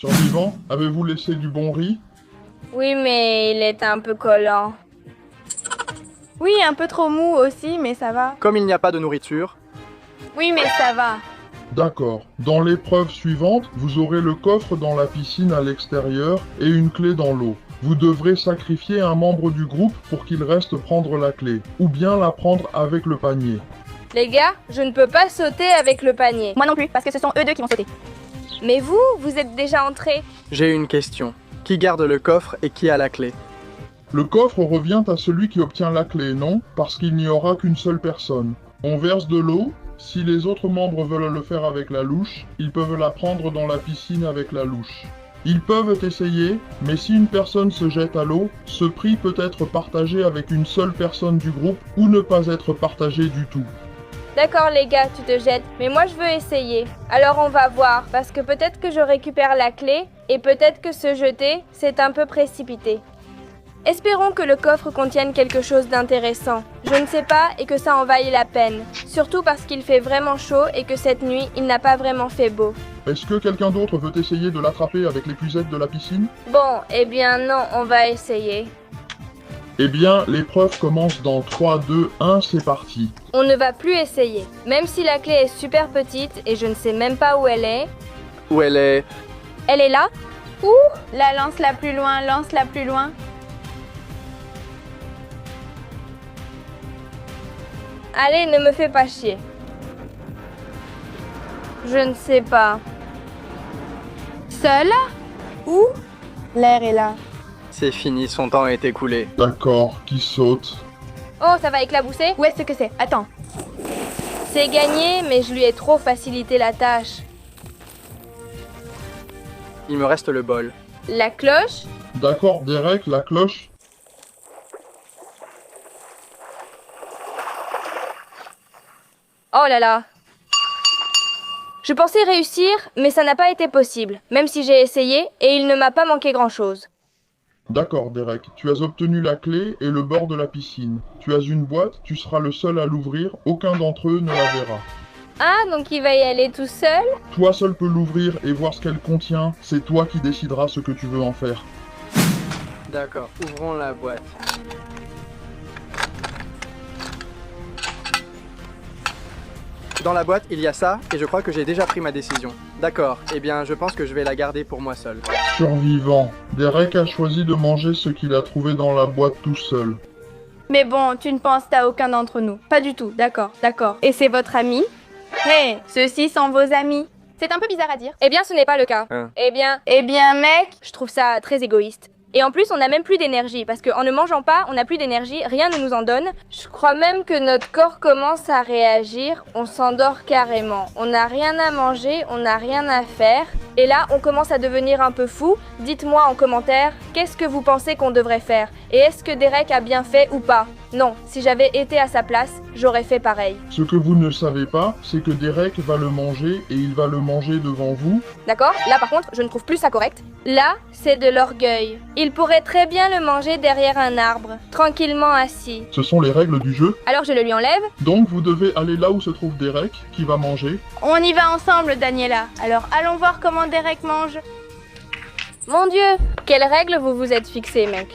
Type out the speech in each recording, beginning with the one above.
Survivant, avez-vous laissé du bon riz? Oui, mais il est un peu collant. Oui, un peu trop mou aussi, mais ça va. Comme il n'y a pas de nourriture, Oui, mais ça va. D'accord. Dans l'épreuve suivante, vous aurez le coffre dans la piscine à l'extérieur et une clé dans l'eau. Vous devrez sacrifier un membre du groupe pour qu'il reste prendre la clé, ou bien la prendre avec le panier. Les gars, je ne peux pas sauter avec le panier. Moi non plus, parce que ce sont eux deux qui vont sauter. Mais vous, vous êtes déjà entrés. j'ai une question. Qui garde le coffre et qui a la clé? Le coffre revient à celui qui obtient la clé, non? Parce qu'il n'y aura qu'une seule personne. On verse de l'eau. Si les autres membres veulent le faire avec la louche, ils peuvent la prendre dans la piscine avec la louche. Ils peuvent essayer, mais si une personne se jette à l'eau, ce prix peut être partagé avec une seule personne du groupe ou ne pas être partagé du tout. D'accord les gars, tu te jettes, mais moi je veux essayer. Alors on va voir, parce que peut-être que je récupère la clé, et peut-être que se jeter, c'est un peu précipité. Espérons que le coffre contienne quelque chose d'intéressant. Je ne sais pas et que ça en vaille la peine. Surtout parce qu'il fait vraiment chaud et que cette nuit, il n'a pas vraiment fait beau. Est-ce que quelqu'un d'autre veut essayer de l'attraper avec l'épuisette de la piscine? Bon, eh bien non, on va essayer. Eh bien, l'épreuve commence dans 3, 2, 1, c'est parti. On ne va plus essayer. Même si la clé est super petite et je ne sais même pas où elle est. Où elle est? Elle est là? Où? La lance-la plus loin, lance-la plus loin. Allez, ne me fais pas chier. Je ne sais pas. Seul? Où? L'air est là. C'est fini, son temps est écoulé. D'accord, qui saute? Oh, ça va éclabousser? Où est-ce que c'est? Attends. C'est gagné, mais je lui ai trop facilité la tâche. Il me reste le bol. La cloche? D'accord, Derek, la cloche? Oh là là. Je pensais réussir, mais ça n'a pas été possible, même si j'ai essayé, et il ne m'a pas manqué grand-chose. D'accord, Derek, tu as obtenu la clé et le bord de la piscine. Tu as une boîte, tu seras le seul à l'ouvrir, aucun d'entre eux ne la verra. Ah, donc il va y aller tout seul? Toi seul peux l'ouvrir et voir ce qu'elle contient, c'est toi qui décideras ce que tu veux en faire. D'accord, ouvrons la boîte. Dans la boîte, il y a ça, et je crois que j'ai déjà pris ma décision. D'accord, eh bien, je pense que je vais la garder pour moi seul. Survivant, Derek a choisi de manger ce qu'il a trouvé dans la boîte tout seul. Mais bon, tu ne penses à aucun d'entre nous. Pas du tout, d'accord, d'accord. Et c'est votre ami? Hé, ceux-ci sont vos amis. C'est un peu bizarre à dire. Eh bien, ce n'est pas le cas. Hein. Eh bien, Mec, je trouve ça très égoïste. Et en plus, on n'a même plus d'énergie, parce qu'en ne mangeant pas, on n'a plus d'énergie, rien ne nous en donne. Je crois même que notre corps commence à réagir, on s'endort carrément. On n'a rien à manger, on n'a rien à faire. Et là, on commence à devenir un peu fou. Dites-moi en commentaire, qu'est-ce que vous pensez qu'on devrait faire? Et est-ce que Derek a bien fait ou pas? Non, si j'avais été à sa place, j'aurais fait pareil. Ce que vous ne savez pas, c'est que Derek va le manger et il va le manger devant vous. D'accord? Là par contre, je ne trouve plus ça correct. Là, c'est de l'orgueil. Il pourrait très bien le manger derrière un arbre, tranquillement assis. Ce sont les règles du jeu. Alors je le lui enlève. Donc vous devez aller là où se trouve Derek, qui va manger. on y va ensemble, Daniela. Alors allons voir comment Derek mange. Mon Dieu, quelles règles vous vous êtes fixées, mec?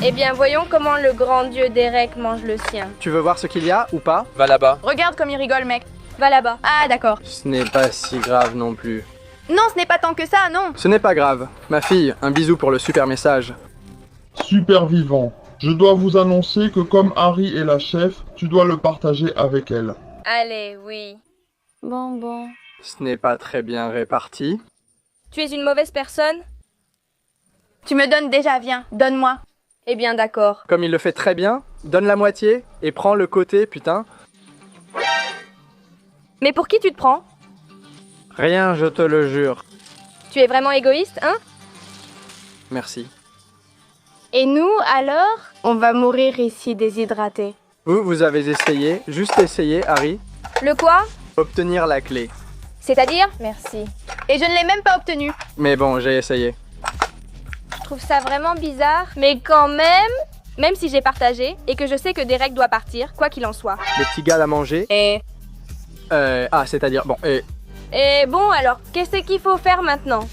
Eh bien, voyons comment le grand dieu Derek mange le sien. Tu veux voir ce qu'il y a ou pas? Va là-bas. Regarde comme il rigole, mec. Va là-bas. Ah, d'accord. Ce n'est pas si grave non plus. Non, ce n'est pas tant que ça, non. Ce n'est pas grave. Ma fille, un bisou pour le super message. Supervivant, je dois vous annoncer que comme Harry est la chef, tu dois le partager avec elle. Allez, oui. Bon. Ce n'est pas très bien réparti. Tu es une mauvaise personne? Tu me donnes déjà, viens, donne-moi. Eh bien, d'accord. Comme il le fait très bien, donne la moitié et prends le côté, putain. Mais pour qui tu te prends? Rien, je te le jure. Tu es vraiment égoïste, hein? Merci. Et nous, alors? On va mourir ici déshydratés. Vous avez essayé, juste essayé, Harry, Le quoi? obtenir la clé. C'est-à-dire? Merci. Et je ne l'ai même pas obtenu. Mais bon, j'ai essayé. Je trouve ça vraiment bizarre, mais quand même si j'ai partagé et que je sais que Derek doit partir, quoi qu'il en soit. Le petit gars l'a mangé. Et C'est-à-dire, bon, bon alors, qu'est-ce qu'il faut faire maintenant?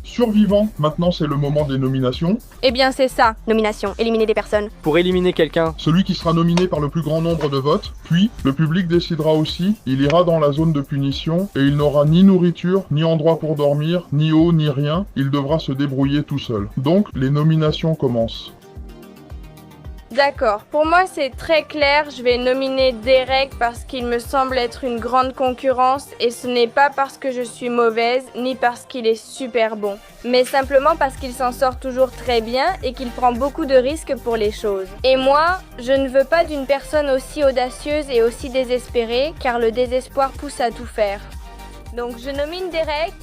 Survivants, maintenant c'est le moment des nominations. Eh bien, c'est ça. Nomination, éliminer des personnes. Pour éliminer quelqu'un, Celui qui sera nominé par le plus grand nombre de votes, puis le public décidera aussi, il ira dans la zone de punition et il n'aura ni nourriture, ni endroit pour dormir, ni eau, ni rien, il devra se débrouiller tout seul. Donc les nominations commencent. D'accord. Pour moi, c'est très clair. Je vais nominer Derek parce qu'il me semble être une grande concurrence et ce n'est pas parce que je suis mauvaise ni parce qu'il est super bon, mais simplement parce qu'il s'en sort toujours très bien et qu'il prend beaucoup de risques pour les choses. Et moi, je ne veux pas d'une personne aussi audacieuse et aussi désespérée car le désespoir pousse à tout faire. Donc je nomine Derek.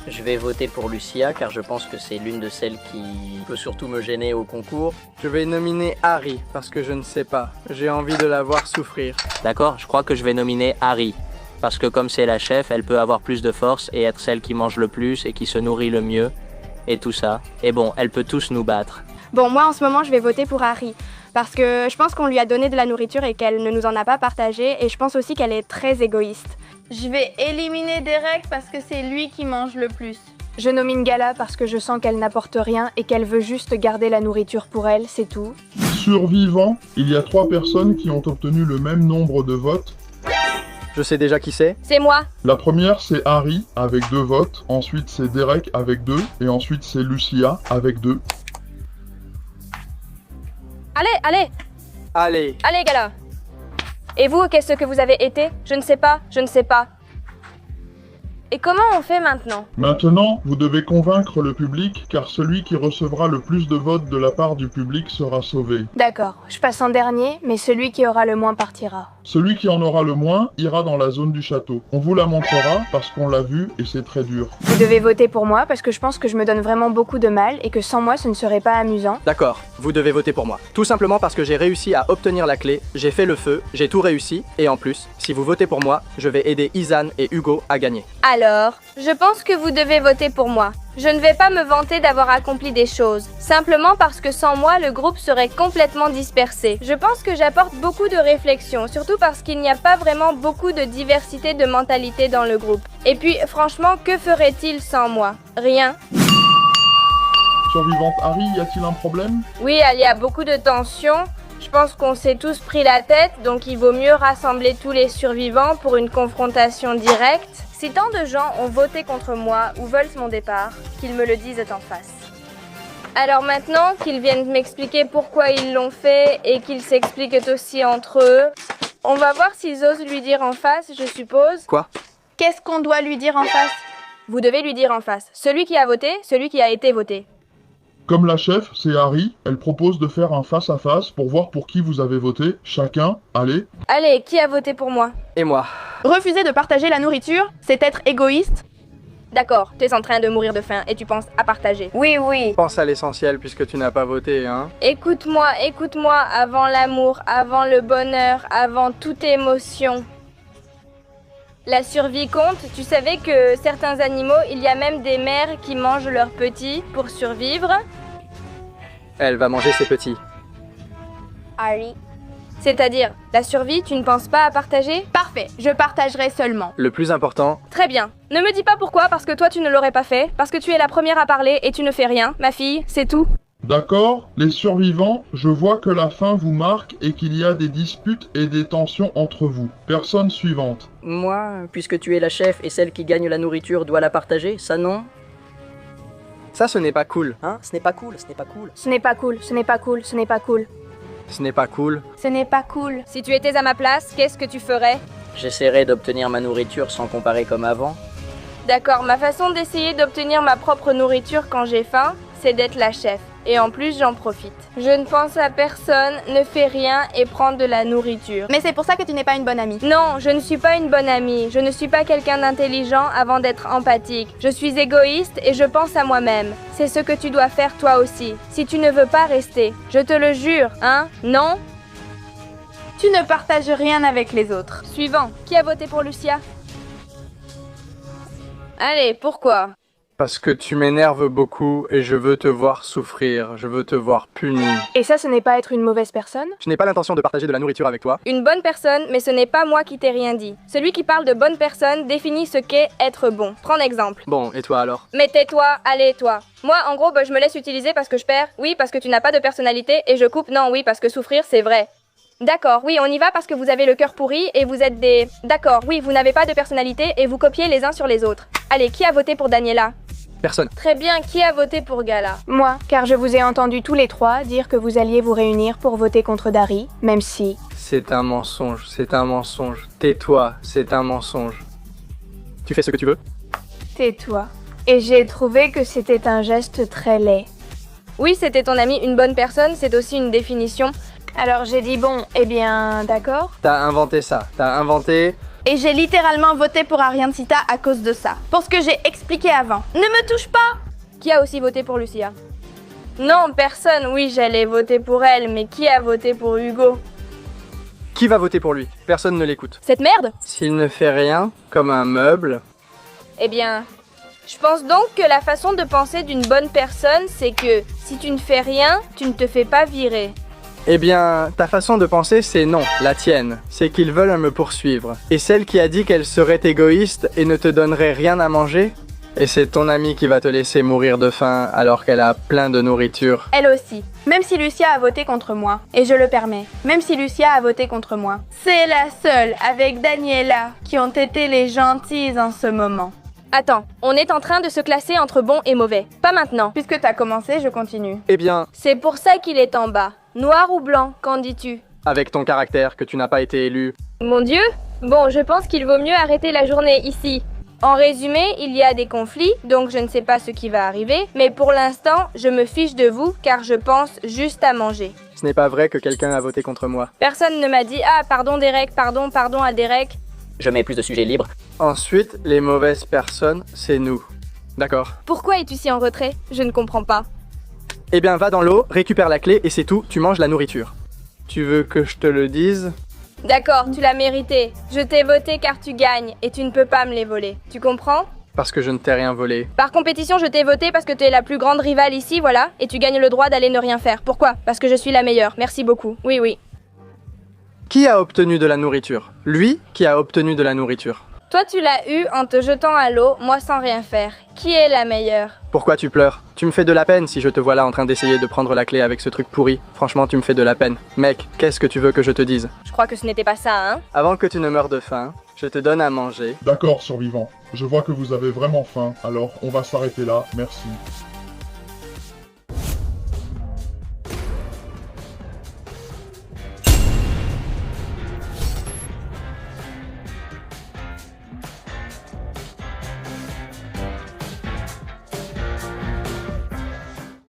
Je vais voter pour Lucia car je pense que c'est l'une de celles qui peut surtout me gêner au concours. je vais nominer Harry parce que je ne sais pas. J'ai envie de la voir souffrir. D'accord, je crois que je vais nominer Harry. Parce que comme c'est la chef, elle peut avoir plus de force et être celle qui mange le plus et qui se nourrit le mieux. Et tout ça. Et bon, elle peut tous nous battre. Bon, moi en ce moment je vais voter pour Harry. Parce que je pense qu'on lui a donné de la nourriture et qu'elle ne nous en a pas partagé. Et je pense aussi qu'elle est très égoïste. Je vais éliminer Derek parce que c'est lui qui mange le plus. Je nomine Gala parce que je sens qu'elle n'apporte rien et qu'elle veut juste garder la nourriture pour elle, c'est tout. Survivants, il y a 3 personnes qui ont obtenu le même nombre de votes. Je sais déjà qui c'est. C'est moi. La première c'est Harry avec 2 votes, ensuite c'est Derek avec 2, et ensuite c'est Lucia avec 2. Allez, Allez, Gala. Et vous, qu'est-ce que vous avez été? Je ne sais pas. Et comment on fait maintenant? Maintenant, vous devez convaincre le public car celui qui recevra le plus de votes de la part du public sera sauvé. D'accord, je passe en dernier, mais celui qui aura le moins partira. Celui qui en aura le moins ira dans la zone du château. On vous la montrera parce qu'on l'a vu et c'est très dur. Vous devez voter pour moi parce que je pense que je me donne vraiment beaucoup de mal et que sans moi ce ne serait pas amusant. d'accord, vous devez voter pour moi. Tout simplement parce que j'ai réussi à obtenir la clé, j'ai fait le feu, j'ai tout réussi, et en plus, si vous votez pour moi, je vais aider Izan et Hugo à gagner. Alors, je pense que vous devez voter pour moi. Je ne vais pas me vanter d'avoir accompli des choses, simplement parce que sans moi, le groupe serait complètement dispersé. Je pense que j'apporte beaucoup de réflexion, surtout parce qu'il n'y a pas vraiment beaucoup de diversité de mentalité dans le groupe. Et puis, franchement, que ferait-il sans moi? Rien. Survivante Harry, y a-t-il un problème? Oui, il y a beaucoup de tension. Je pense qu'on s'est tous pris la tête, donc il vaut mieux rassembler tous les survivants pour une confrontation directe. Si tant de gens ont voté contre moi ou veulent mon départ, qu'ils me le disent en face. Alors maintenant qu'ils viennent m'expliquer pourquoi ils l'ont fait et qu'ils s'expliquent aussi entre eux, on va voir s'ils osent lui dire en face, je suppose. Quoi? Qu'est-ce qu'on doit lui dire en face? Vous devez lui dire en face. Celui qui a voté, celui qui a été voté. Comme la chef, c'est Harry, elle propose de faire un face-à-face pour voir pour qui vous avez voté. Chacun, allez. Allez, qui a voté pour moi? Et moi? Refuser de partager la nourriture, c'est être égoïste. D'accord, tu es en train de mourir de faim et tu penses à partager. Oui, oui. Pense à l'essentiel puisque tu n'as pas voté, hein? Écoute-moi, avant l'amour, avant le bonheur, avant toute émotion. La survie compte. Tu savais que certains animaux, il y a même des mères qui mangent leurs petits pour survivre? Elle va manger ses petits. Harry. C'est-à-dire, la survie, tu ne penses pas à partager? Parfait, je partagerai seulement. Le plus important, Très bien. Ne me dis pas pourquoi, parce que toi tu ne l'aurais pas fait, parce que tu es la première à parler et tu ne fais rien, ma fille, c'est tout. D'accord, les survivants, je vois que la faim vous marque et qu'il y a des disputes et des tensions entre vous. Personne suivante. Moi, puisque tu es la chef et celle qui gagne la nourriture doit la partager, ça non? ça ce n'est pas cool. Hein? Ce n'est pas cool, ce n'est pas cool. Ce n'est pas cool, ce n'est pas cool, ce n'est pas cool. Ce n'est pas cool. Ce n'est pas cool. Si tu étais à ma place, qu'est-ce que tu ferais? J'essaierai d'obtenir ma nourriture sans comparer comme avant. D'accord, ma façon d'essayer d'obtenir ma propre nourriture quand j'ai faim, c'est d'être la chef. Et en plus, j'en profite. Je ne pense à personne, ne fais rien et prends de la nourriture. Mais c'est pour ça que tu n'es pas une bonne amie. Non, je ne suis pas une bonne amie. Je ne suis pas quelqu'un d'intelligent avant d'être empathique. Je suis égoïste et je pense à moi-même. C'est ce que tu dois faire toi aussi. Si tu ne veux pas rester, je te le jure, hein? Non? Tu ne partages rien avec les autres. Suivant. Qui a voté pour Lucia? Allez, pourquoi? Parce que tu m'énerves beaucoup et je veux te voir souffrir, je veux te voir puni. Et ça, ce n'est pas être une mauvaise personne? Je n'ai pas l'intention de partager de la nourriture avec toi. Une bonne personne, mais ce n'est pas moi qui t'ai rien dit. Celui qui parle de bonne personne définit ce qu'est être bon. Prends exemple. Bon, et toi alors? Mais tais-toi, allez toi. Moi, en gros, je me laisse utiliser parce que je perds. Oui, parce que tu n'as pas de personnalité. Et je coupe. Non, oui, parce que souffrir, c'est vrai. D'accord, oui, on y va parce que vous avez le cœur pourri et vous êtes des... D'accord, oui, vous n'avez pas de personnalité et vous copiez les uns sur les autres. Allez, qui a voté pour Daniela? Personne. Très bien, qui a voté pour Gala? Moi, car je vous ai entendu tous les trois dire que vous alliez vous réunir pour voter contre Dari, même si... C'est un mensonge, c'est un mensonge. Tais-toi, c'est un mensonge. Tu fais ce que tu veux? Tais-toi. Et j'ai trouvé que c'était un geste très laid. Oui, c'était ton ami, une bonne personne, c'est aussi une définition. Alors j'ai dit bon, eh bien, d'accord. T'as inventé ça, t'as inventé... Et j'ai littéralement voté pour Ariancita à cause de ça. Pour ce que j'ai expliqué avant. Ne me touche pas! Qui a aussi voté pour Lucia? Non, personne, oui, j'allais voter pour elle, mais qui a voté pour Hugo? Qui va voter pour lui? Personne ne l'écoute. Cette merde? S'il ne fait rien, comme un meuble... Eh bien, je pense donc que la façon de penser d'une bonne personne, c'est que si tu ne fais rien, tu ne te fais pas virer. Eh bien, ta façon de penser, c'est non, la tienne. C'est qu'ils veulent me poursuivre. Et celle qui a dit qu'elle serait égoïste et ne te donnerait rien à manger? Et c'est ton amie qui va te laisser mourir de faim alors qu'elle a plein de nourriture. Elle aussi. Même si Lucia a voté contre moi, et je le permets, même si Lucia a voté contre moi, c'est la seule, avec Daniela, qui ont été les gentilles en ce moment. Attends, on est en train de se classer entre bon et mauvais. Pas maintenant. Puisque t'as commencé, je continue. Eh bien, C'est pour ça qu'il est en bas. Noir ou blanc, qu'en dis-tu? avec ton caractère, que tu n'as pas été élu... Mon Dieu? Bon, je pense qu'il vaut mieux arrêter la journée ici. En résumé, il y a des conflits, donc je ne sais pas ce qui va arriver, mais pour l'instant, je me fiche de vous car je pense juste à manger. Ce n'est pas vrai que quelqu'un a voté contre moi. Personne ne m'a dit « Ah, pardon Derek, pardon à Derek ». Je mets plus de sujets libres. Ensuite, les mauvaises personnes, c'est nous. D'accord. Pourquoi es-tu si en retrait? Je ne comprends pas. Eh bien, va dans l'eau, récupère la clé et c'est tout, tu manges la nourriture. Tu veux que je te le dise? D'accord, tu l'as mérité. Je t'ai voté car tu gagnes et tu ne peux pas me les voler. Tu comprends? Parce que je ne t'ai rien volé. Par compétition, je t'ai voté parce que tu es la plus grande rivale ici, voilà, et tu gagnes le droit d'aller ne rien faire. Pourquoi? Parce que je suis la meilleure. Merci beaucoup. Oui, oui. Qui a obtenu de la nourriture? Lui qui a obtenu de la nourriture. Toi, tu l'as eu en te jetant à l'eau, moi sans rien faire. Qui est la meilleure? Pourquoi tu pleures? Tu me fais de la peine si je te vois là en train d'essayer de prendre la clé avec ce truc pourri. Franchement, tu me fais de la peine. Mec, qu'est-ce que tu veux que je te dise? Je crois que ce n'était pas ça, hein? Avant que tu ne meures de faim, je te donne à manger. D'accord, survivant. Je vois que vous avez vraiment faim, alors on va s'arrêter là, merci.